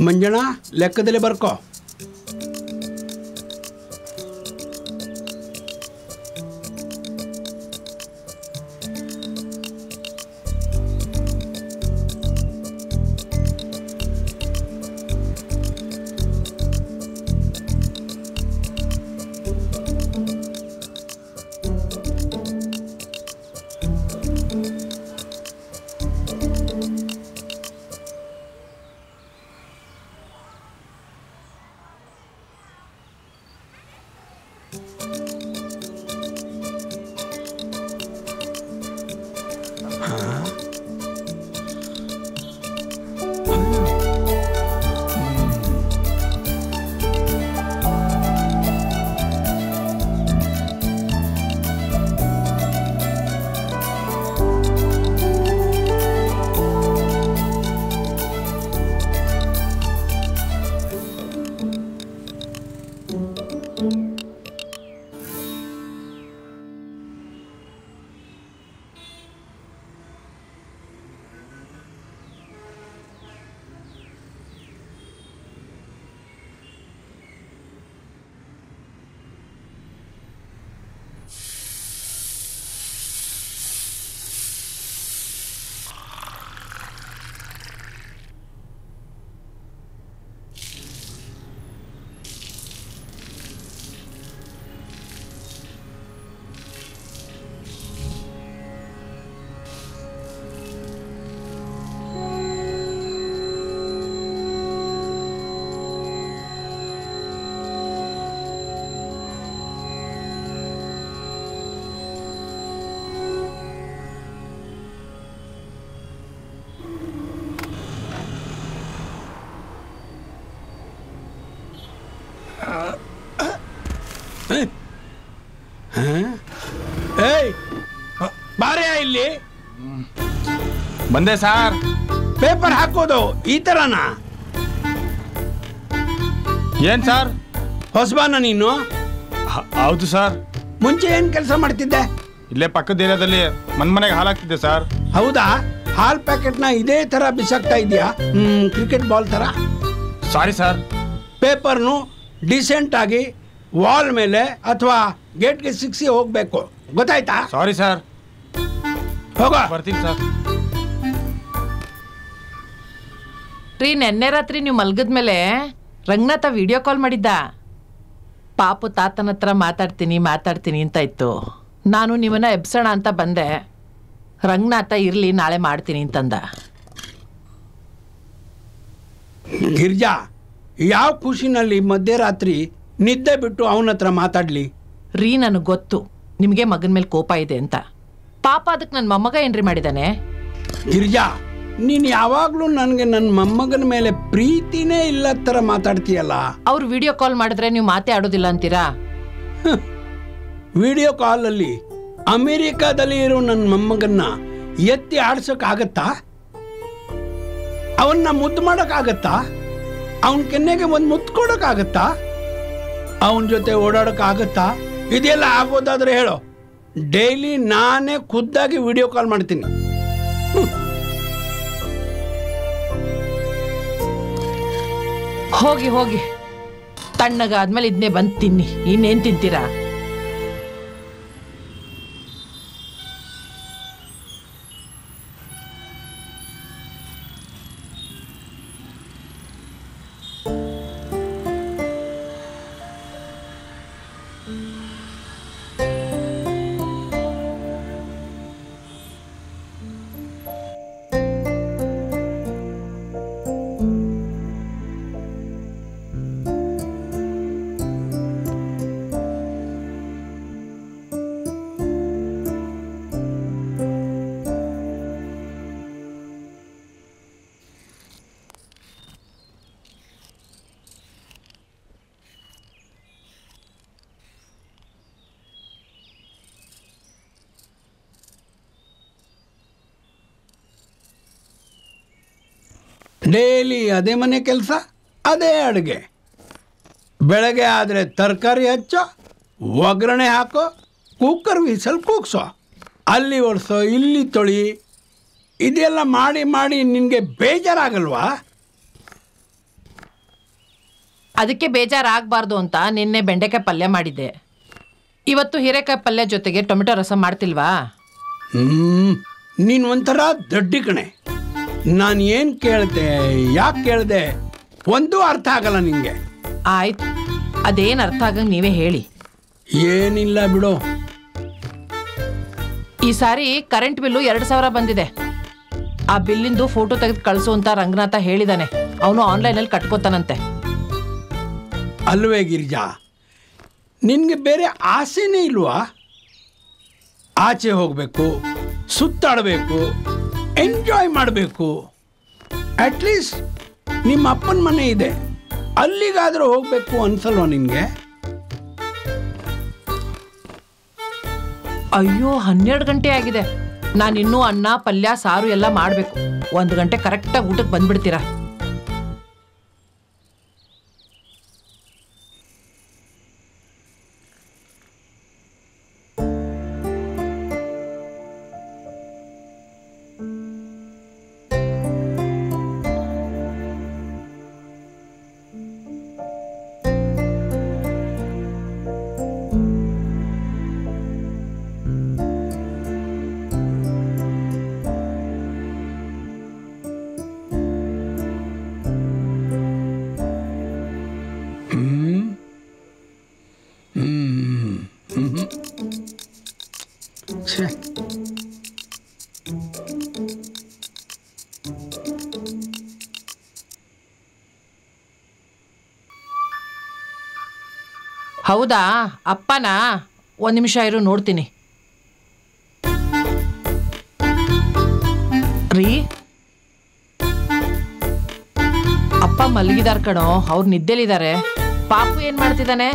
ಮಂಜಣ್ಣ ಲೆಕ್ಕದಲ್ಲಿ ಬರ್ಕೋ. ಬಾರೆ ಇಲ್ಲಿ ಬಂದೆ ಸರ್. ಪೇಪರ್ ಹಾಕೋದು ಈ ತರನಾ? ಏನ್ ಸರ್ ಹೊಸಬಾನ ನೀನು? ಹೌದು ಸರ್. ಮುಂಚೆ ಏನ್ ಕೆಲಸ ಮಾಡ್ತಿದ್ದೆ? ಇಲ್ಲೇ ಪಕ್ಕದ ಏರಿಯಾದಲ್ಲಿ ಮನೆಗೆ ಹಾಲಾಗ್ತಿದ್ದೆ ಸರ್. ಹೌದಾ? ಹಾಲ್ ಪ್ಯಾಕೆಟ್ನ ಇದೇ ತರ ಬಿಸಾಕ್ತಾ ಇದೆಯಾ? ಕ್ರಿಕೆಟ್ ಬಾಲ್ ತರ? Sorry sir. ಪೇಪರ್ನು ಡಿಸೆಂಟ್ ಆಗಿ ವಾಲ್ ಮೇಲೆ ಅಥವಾ ಗೇಟ್ಗೆ ಸಿಕ್ಸಿ ಹೋಗ್ಬೇಕು, ಗೊತ್ತಾಯ್ತಾ? Sorry sir. ಹೋಗ. ಬರ್ತೀನಿ ಸರ್. ರೀ, ನೆನ್ನೆ ರಾತ್ರಿ ನೀವು ಮಲ್ಗದ್ಮೇಲೆ ರಂಗನಾಥ ವಿಡಿಯೋ ಕಾಲ್ ಮಾಡಿದ್ದ. ಪಾಪು ತಾತನ ಹತ್ರ ಮಾತಾಡ್ತೀನಿ ಅಂತ ಇತ್ತು. ನಾನು ನಿಮ್ಮನ್ನ ಎಬ್ಸೋಣ ಅಂತ ಬಂದೆ. ರಂಗನಾಥ ಇರ್ಲಿ, ನಾಳೆ ಮಾಡ್ತೀನಿ ಅಂತಂದ. ಗಿರ್ಜಾ, ಯಾವ ಖುಷಿನಲ್ಲಿ ಮಧ್ಯರಾತ್ರಿ ನಿದ್ದೆ ಬಿಟ್ಟು ಅವನ ಹತ್ರ ಮಾತಾಡ್ಲಿ? ರೀ, ನನಗೆ ಗೊತ್ತು ನಿಮಗೆ ಮಗನ ಮೇಲೆ ಕೋಪ ಇದೆ ಅಂತ. ಪಾಪ ಅದಕ್ಕೆ ನನ್ನ ಮೊಮ್ಮಗ ಏನ್ರಿ ಮಾಡಿದಾನೆ? ಗಿರ್ಜಾ, ನೀನು ಯಾವಾಗ್ಲೂ ನನಗೆ ನನ್ನ ಮೊಮ್ಮಗನ ಮೇಲೆ ಪ್ರೀತಿನೇ ಇಲ್ಲ ತರ ಮಾತಾಡ್ತೀಯಲ್ಲ. ಅವ್ರು ವಿಡಿಯೋ ಕಾಲ್ ಮಾಡಿದ್ರೆ ನೀವು ಮಾತೇ ಆಡೋದಿಲ್ಲ ಅಂತೀರಾ? ವಿಡಿಯೋ ಕಾಲಲ್ಲಿ ಅಮೆರಿಕಾದಲ್ಲಿ ಇರೋ ನನ್ನ ಮೊಮ್ಮಗನ್ನ ಎತ್ತಿ ಆಡ್ಸೋಕ್ಕಾಗತ್ತಾ? ಅವನ್ನ ಮುದ್ದು ಮಾಡೋಕ್ಕಾಗತ್ತಾ? ಅವನ ಕೆನ್ನೆಗೆ ಒಂದು ಮುತ್ತು ಕೊಡೋಕ್ಕಾಗತ್ತಾ? ಅವನ ಜೊತೆ ಓಡಾಡೋಕ್ಕಾಗತ್ತಾ? ಇದೆಲ್ಲ ಆಗೋದಾದ್ರೆ ಹೇಳೋ, ಡೈಲಿ ನಾನೇ ಖುದ್ದಾಗಿ ವಿಡಿಯೋ ಕಾಲ್ ಮಾಡ್ತೀನಿ. ಹೋಗಿ ಹೋಗಿ, ತಣ್ಣಗಾದ್ಮೇಲೆ ಇದನ್ನೇ ಬಂದು ತಿನ್ನಿ. ಇನ್ನೇನು ತಿಂತೀರಾ? ಡೈಲಿ ಅದೇ ಮನೆ ಕೆಲಸ, ಅದೇ ಅಡುಗೆ. ಬೆಳಗ್ಗೆ ಆದರೆ ತರಕಾರಿ ಹಚ್ಚೋ, ಒಗ್ಗರಣೆ ಹಾಕೋ, ಕುಕ್ಕರ್ ವಿಸಲ್ ಕೂಗ್ಸೋ, ಅಲ್ಲಿ ಒರೆಸೋ, ಇಲ್ಲಿ ತೊಳಿ. ಇದೆಲ್ಲ ಮಾಡಿ ಮಾಡಿ ನಿನಗೆ ಬೇಜಾರಾಗಲ್ವಾ? ಅದಕ್ಕೆ ಬೇಜಾರಾಗಬಾರ್ದು ಅಂತ ನಿನ್ನೆ ಬೆಂಡೆಕಾಯಿ ಪಲ್ಯ ಮಾಡಿದ್ದೆ. ಇವತ್ತು ಹೀರೆಕಾಯಿ ಪಲ್ಯ ಜೊತೆಗೆ ಟೊಮೆಟೊ ರಸಂ ಮಾಡ್ತಿಲ್ವಾ? ನೀನು ಒಂಥರ ದಡ್ಡಿ ಕಣೆ. ನಾನು ಏನು ಕೇಳಿದೆ, ಯಾಕೆ ಕೇಳಿದೆ ಒಂದೂ ಅರ್ಥ ಆಗಲ್ಲ ನಿನಗೆ. ಆಯ್ತು, ಅದೇನು ಅರ್ಥ ಆಗಂಗೆ ನೀವೇ ಹೇಳಿ. ಏನಿಲ್ಲ ಬಿಡು. ಈ ಸಾರಿ ಕರೆಂಟ್ ಬಿಲ್ಲು 2,000 ಬಂದಿದೆ. ಆ ಬಿಲ್ಲಿಂದು ಫೋಟೋ ತೆಗೆದು ಕಳಿಸು ಅಂತ ರಂಗನಾಥ ಹೇಳಿದಾನೆ. ಅವನು ಆನ್ಲೈನಲ್ಲಿ ಕಟ್ಕೋತಾನಂತೆ. ಅಲ್ವೇ ಗಿರಿಜಾ, ನಿನಗೆ ಬೇರೆ ಆಸೆನೇ ಇಲ್ವಾ? ಆಚೆ ಹೋಗಬೇಕು, ಸುತ್ತಾಡಬೇಕು, ಎಂಜಾಯ್ ಮಾಡಬೇಕು. ಅಟ್ಲೀಸ್ಟ್ ನಿಮ್ಮ ಅಪ್ಪನ ಮನೆ ಇದೆ, ಅಲ್ಲಿಗಾದರೂ ಹೋಗಬೇಕು ಅನ್ಸಲ್ವಾ ನಿನಗೆ? ಅಯ್ಯೋ 12 ಗಂಟೆ ಆಗಿದೆ. ನಾನಿನ್ನೂ ಅನ್ನ ಪಲ್ಯ ಸಾರು ಎಲ್ಲ ಮಾಡಬೇಕು. 1 ಗಂಟೆ ಕರೆಕ್ಟಾಗಿ ಊಟಕ್ಕೆ ಬಂದ್ಬಿಡ್ತೀರಾ? ಹೌದಾ? ಅಪ್ಪನಾ? 1 ನಿಮಿಷ ಇರು, ನೋಡ್ತೀನಿ. ರೀ, ಅಪ್ಪ ಮಲಗಿದಾರ ಕಣೋ, ಅವ್ರು ನಿದ್ದೆಲಿದ್ದಾರೆ. ಪಾಪು ಏನ್ ಮಾಡ್ತಿದ್ದಾನೆ?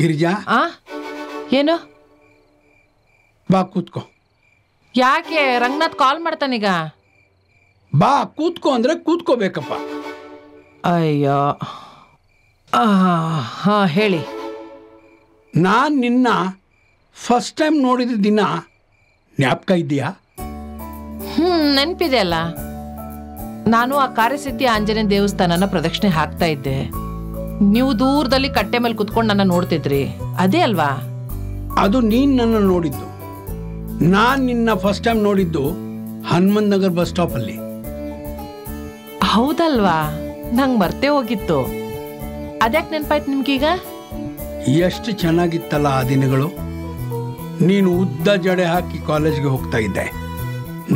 ಗಿರಿಜಾ, ಏನು? ಬಾ ಕೂತ್ಕೋ. ಯಾಕೆ? ರಂಗನಾಥ್ ಕಾಲ್ ಮಾಡ್ತಾನೀಗ. ಬಾ ಕೂತ್ಕೋ ಅಂದ್ರೆ ಕೂತ್ಕೋಬೇಕಪ್ಪ. ಅಯ್ಯೋ, ಹಾ ಹೇಳಿ. ನಾನು ನಿನ್ನ ಫಸ್ಟ್ ಟೈಮ್ ನೋಡಿದ ದಿನ ಜ್ಞಾಪಕ ಇದೆಯಾ? ನೆನಪಿದೆ ಅಲ್ಲ. ನಾನು ಆ ಕಾರ್ಯಸಿದ್ಧಿ ಆಂಜನೇಯ ದೇವಸ್ಥಾನನ ಪ್ರದಕ್ಷಿಣೆ ಹಾಕ್ತಾ ಇದ್ದೆ. ನೀವು ದೂರದಲ್ಲಿ ಕಟ್ಟೆ ಮೇಲೆ ಕುತ್ಕೊಂಡು ನನ್ನ ನೋಡ್ತಿದ್ರಿ, ಅದೇ ಅಲ್ವಾ? ಅದು ನೀನು ನನ್ನ ನೋಡಿದ್ದು. ನಾನು ನಿನ್ನ ಫಸ್ಟ್ ಟೈಮ್ ನೋಡಿದ್ದು ಹನುಮಂತ ನಗರ್ ಬಸ್ ಸ್ಟಾಪಲ್ಲಿ. ಹೌದಲ್ವಾ? ನಂಗೆ ಮರ್ತೇ ಹೋಗಿತ್ತು. ಅದ್ಯಾಕೆ ನೆನಪಾಯ್ತು ನಿಮ್ಗೀಗ? ಎಷ್ಟು ಚೆನ್ನಾಗಿತ್ತಲ್ಲ ಆ ದಿನಗಳು. ನೀನು ಉದ್ದ ಜಡೆ ಹಾಕಿ ಕಾಲೇಜ್ಗೆ ಹೋಗ್ತಾ ಇದ್ದೆ.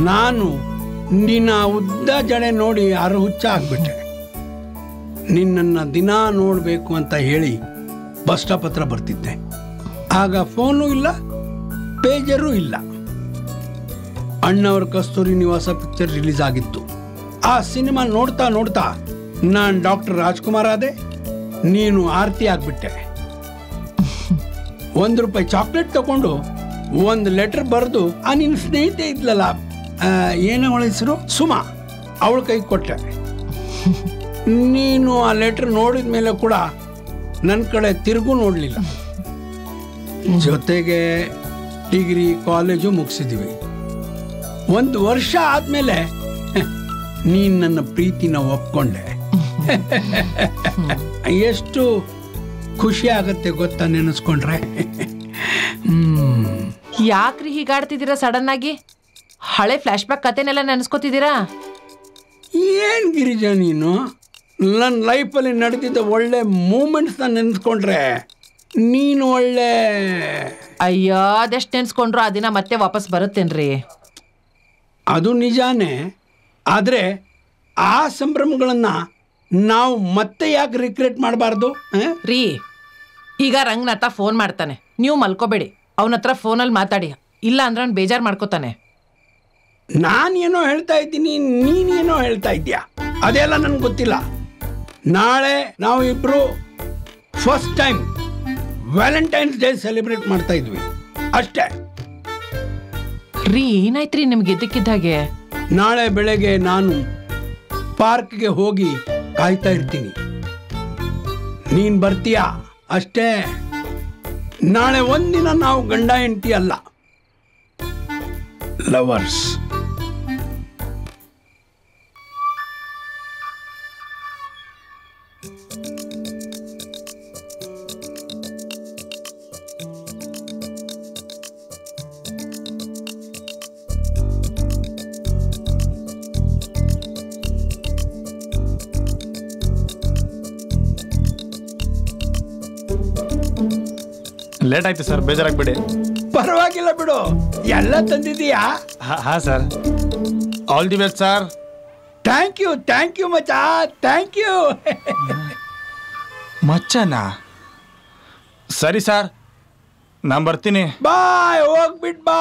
ನಾನು ನಿನ್ನ ಉದ್ದ ಜಡೆ ನೋಡಿ ಯಾರು ಹುಚ್ಚ ಆಗ್ಬಿಟ್ಟೆ. ನಿನ್ನನ್ನು ದಿನ ನೋಡಬೇಕು ಅಂತ ಹೇಳಿ ಬಸ್ ಸ್ಟಾಪ್ ಹತ್ರ ಬರ್ತಿದ್ದೆ. ಆಗ ಫೋನು ಇಲ್ಲ, ಪೇಜರೂ ಇಲ್ಲ. ಅಣ್ಣವರ ಕಸ್ತೂರಿ ನಿವಾಸ ಪಿಕ್ಚರ್ ರಿಲೀಸ್ ಆಗಿತ್ತು. ಆ ಸಿನಿಮಾ ನೋಡ್ತಾ ನೋಡ್ತಾ ನಾನು ಡಾಕ್ಟರ್ ರಾಜ್ಕುಮಾರ್ ಆದೆ, ನೀನು ಆರತಿ ಆಗ್ಬಿಟ್ಟೆ. ₹1 ಚಾಕ್ಲೇಟ್ ತಗೊಂಡು 1 ಲೆಟರ್ ಬರೆದು ಆ ನಿನ್ನ ಸ್ನೇಹಿತೆ ಇದ್ಲಲ್ಲ, ಏನೋ ಅವಳ ಹೆಸರು, ಸುಮಾ, ಅವಳ ಕೈ ಕೊಟ್ಟೆ. ನೀನು ಆ ಲೆಟರ್ ನೋಡಿದ ಮೇಲೆ ಕೂಡ ನನ್ನ ಕಡೆ ತಿರುಗೂ ನೋಡಲಿಲ್ಲ. ಜೊತೆಗೆ ಡಿಗ್ರಿ ಕಾಲೇಜು ಮುಗಿಸಿದ್ವಿ. 1 ವರ್ಷ ಆದಮೇಲೆ ನೀನು ನನ್ನ ಪ್ರೀತಿನ ಒಪ್ಕೊಂಡೆ. ಎಷ್ಟು ಖುಷಿ ಆಗತ್ತೆ ಗೊತ್ತಾ ನೆನೆಸ್ಕೊಂಡ್ರೆ. ಯಾಕ್ರಿ ಹೀಗಾಡ್ತಿದ್ದೀರಾ ಸಡನ್ ಆಗಿ? ಹಳೆ ಫ್ಲ್ಯಾಶ್ ಬ್ಯಾಕ್ ಕತೆನೆಲ್ಲ ನೆನೆಸ್ಕೋತಿದ್ದೀರಾ? ಏನು ಗಿರಿಜಾ ನೀನು ನನ್ನ ಲೈಫಲ್ಲಿ ನಡೆದಿದ್ದ ಒಳ್ಳೆ ಮೂಮೆಂಟ್ಸ್ನ ನೆನೆಸ್ಕೊಂಡ್ರೆ ನೀನು ಒಳ್ಳೆ ಅಯ್ಯೋ ಅದೆಷ್ಟು ನೆನೆಸ್ಕೊಂಡ್ರು ಆ ದಿನ ಮತ್ತೆ ವಾಪಸ್ ಬರುತ್ತೇನ್ರಿ? ಅದು ನಿಜಾನೇ. ಆದರೆ ಆ ಸಂಭ್ರಮಗಳನ್ನು ನಾವು ಮತ್ತೆ ಯಾಕೆ ರಿಕ್ರಿಯೇಟ್ ಮಾಡಬಾರ್ದು? ರೀ, ಈಗ ರಂಗನಾಥ ಫೋನ್ ಮಾಡ್ತಾನೆ, ನೀವು ಮಲ್ಕೋಬೇಡಿ, ಅವನ ಹತ್ರ ಫೋನಲ್ಲಿ ಮಾತಾಡಿ, ಇಲ್ಲ ಅಂದ್ರೆ ಅವ್ನು ಬೇಜಾರು ಮಾಡ್ಕೋತಾನೆ. ನಾನೇನೋ ಹೇಳ್ತಾ ಇದ್ದೀನಿ, ನೀನೇನೋ ಹೇಳ್ತಾ ಇದ್ದೀಯಾ, ಅದೆಲ್ಲ ನನಗೆ ಗೊತ್ತಿಲ್ಲ. ನಾಳೆ ನಾವು ಇಬ್ಬರು first time Valentine's day celebrate ಮಾಡ್ತಾ ಇದ್ವಿ ಅಷ್ಟೇ. ರೀ ಏನಾಯ್ತ್ರಿ ನಿಮ್ಗೆ ಇದ್ದಕ್ಕಿದ್ದಾಗೆ? ನಾಳೆ ಬೆಳಗ್ಗೆ ನಾನು ಪಾರ್ಕ್ಗೆ ಹೋಗಿ ಕಾಯ್ತಾ ಇರ್ತೀನಿ, ನೀನು ಬರ್ತೀಯಾ ಅಷ್ಟೇ. ನಾಳೆ ಒಂದಿನ ನಾವು ಗಂಡ ಹೆಂಡತಿ ಅಲ್ಲ, ಲವರ್ಸ್. ಲೇಟ್ ಆಯ್ತು ಸರ್, ಬೇಜಾರಾಗ್ಬೇಡಿ. ಪರವಾಗಿಲ್ಲ ಬಿಡು, ಎಲ್ಲ ತಂದಿದೀಯಾ? ಹಾಂ sir, all the best sir. Thank you ಮಚ್ಚ, ಥ್ಯಾಂಕ್ ಯು. ಮಚ್ಚನಾ? ಸರಿ ಸರ್, ನಾನು ಬರ್ತೀನಿ. ಬಾಯ್, ಹೋಗ್ಬಿಟ್ ಬಾ.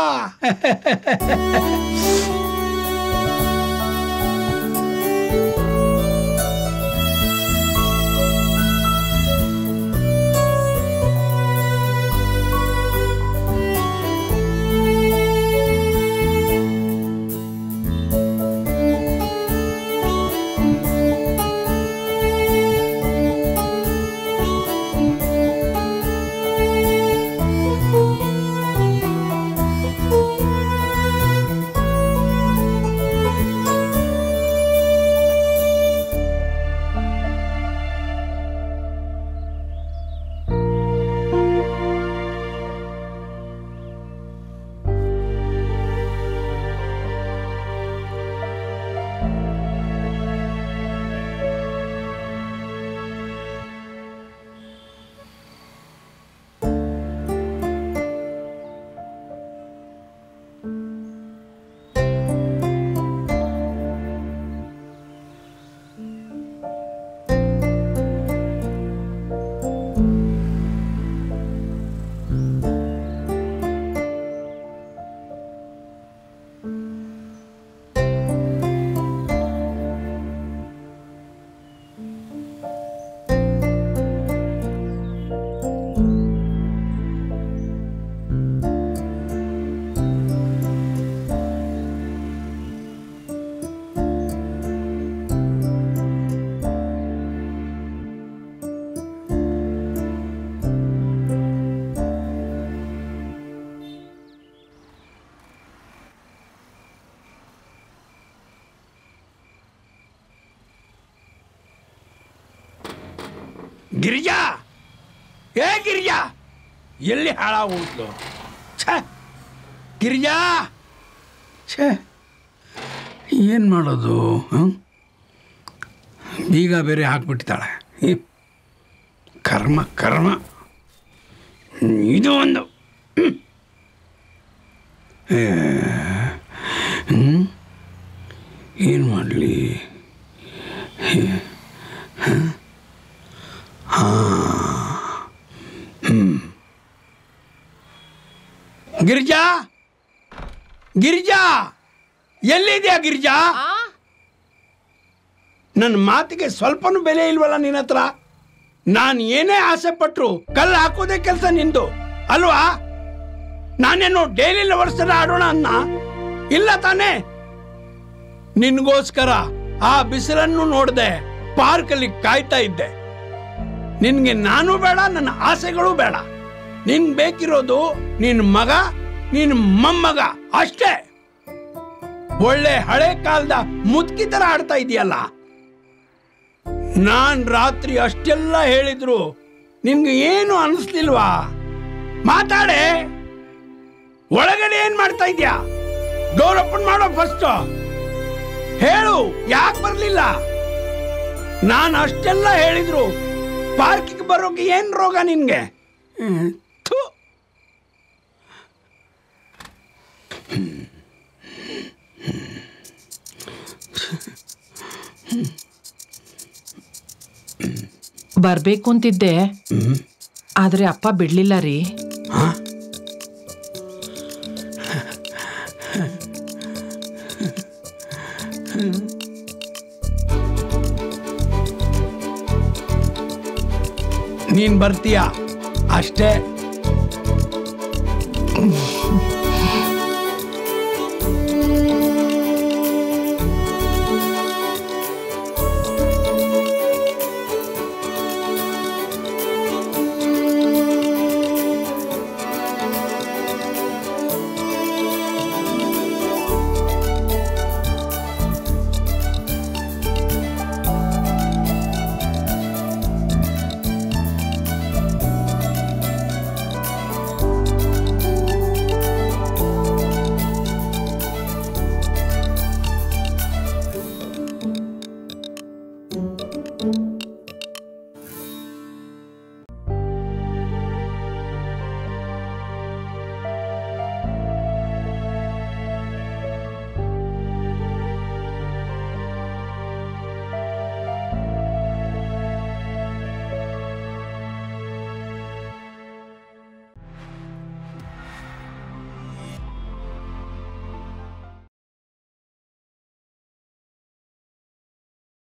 ಗಿರಿಜಾ, ಏ ಗಿರಿಜಾ, ಎಲ್ಲಿ ಹಾಳಾಗೋಗ್ಲು? ಛೇ ಗಿರಿಜಾ, ಛೇ ಏನು ಮಾಡೋದು? ಬೀಗ ಬೇರೆ ಹಾಕ್ಬಿಟ್ಟಿದ್ದಾಳೆ. ಕರ್ಮ ಕರ್ಮ, ಇದು ಒಂದು. ಏನು ಮಾಡಲಿ? ಗಿರಿಜಾ, ಗಿರಿಜಾ, ಎಲ್ಲಿದೆಯಾ ಗಿರಿಜಾ? ನನ್ನ ಮಾತಿಗೆ ಸ್ವಲ್ಪನೂ ಬೆಲೆ ಇಲ್ವಲ್ಲ ನಿನ್ನ ಹತ್ರ? ನಾನು ಏನೇ ಆಸೆ ಪಟ್ರು ಕಲ್ಲು ಹಾಕೋದೇ ಕೆಲಸ ನಿಂದು ಅಲ್ವಾ? ನಾನೇನು ಡೈಲಿ ಲವರ್ಸ್ ಆಡೋಣ ಅನ್ನ ಇಲ್ಲ ತಾನೇ? ನಿನ್ಗೋಸ್ಕರ ಆ ಬಿಸಿಲನ್ನು ನೋಡ್ದೆ ಪಾರ್ಕಲ್ಲಿ ಕಾಯ್ತಾ ಇದ್ದೆ. ನಿನ್ಗೆ ನಾನು ಬೇಡ, ನನ್ನ ಆಸೆಗಳು ಬೇಡ. ನಿನ್ ಬೇಕಿರೋದು ನಿನ್ ಮಗ, ನಿನ್ ಮೊಮ್ಮಗ ಅಷ್ಟೇ. ಒಳ್ಳೆ ಹಳೆ ಕಾಲದ ಮುದುಕಿ ತರ ಆಡ್ತಾ ಇದೆಯಲ್ಲ. ನಾನ್ ರಾತ್ರಿ ಅಷ್ಟೆಲ್ಲ ಹೇಳಿದ್ರು ನಿನ್ಗೆ ಏನು ಅನಿಸ್ಲಿಲ್ವಾ? ಮಾತಾಡೆ. ಒಳಗಡೆ ಏನ್ ಮಾಡ್ತಾ ಇದ್ಯಾ? ಡೋರ್ ಓಪನ್ ಮಾಡೋ ಫಸ್ಟ್. ಹೇಳು, ಯಾಕೆ ಬರ್ಲಿಲ್ಲ? ನಾನು ಅಷ್ಟೆಲ್ಲ ಹೇಳಿದ್ರು ಪಾರ್ಕಿಗೆ ಬರೋಕೆ ಏನ್ ರೋಗ ನಿನ್ಗೆ? ಥು. ಬರ್ಬೇಕು ಅಂತಿದ್ದೆ, ಆದ್ರೆ ಅಪ್ಪ ಬಿಡ್ಲಿಲ್ಲ ರೀ. ನೀನ್ ಬರ್ತೀಯಾ ಅಷ್ಟೇ.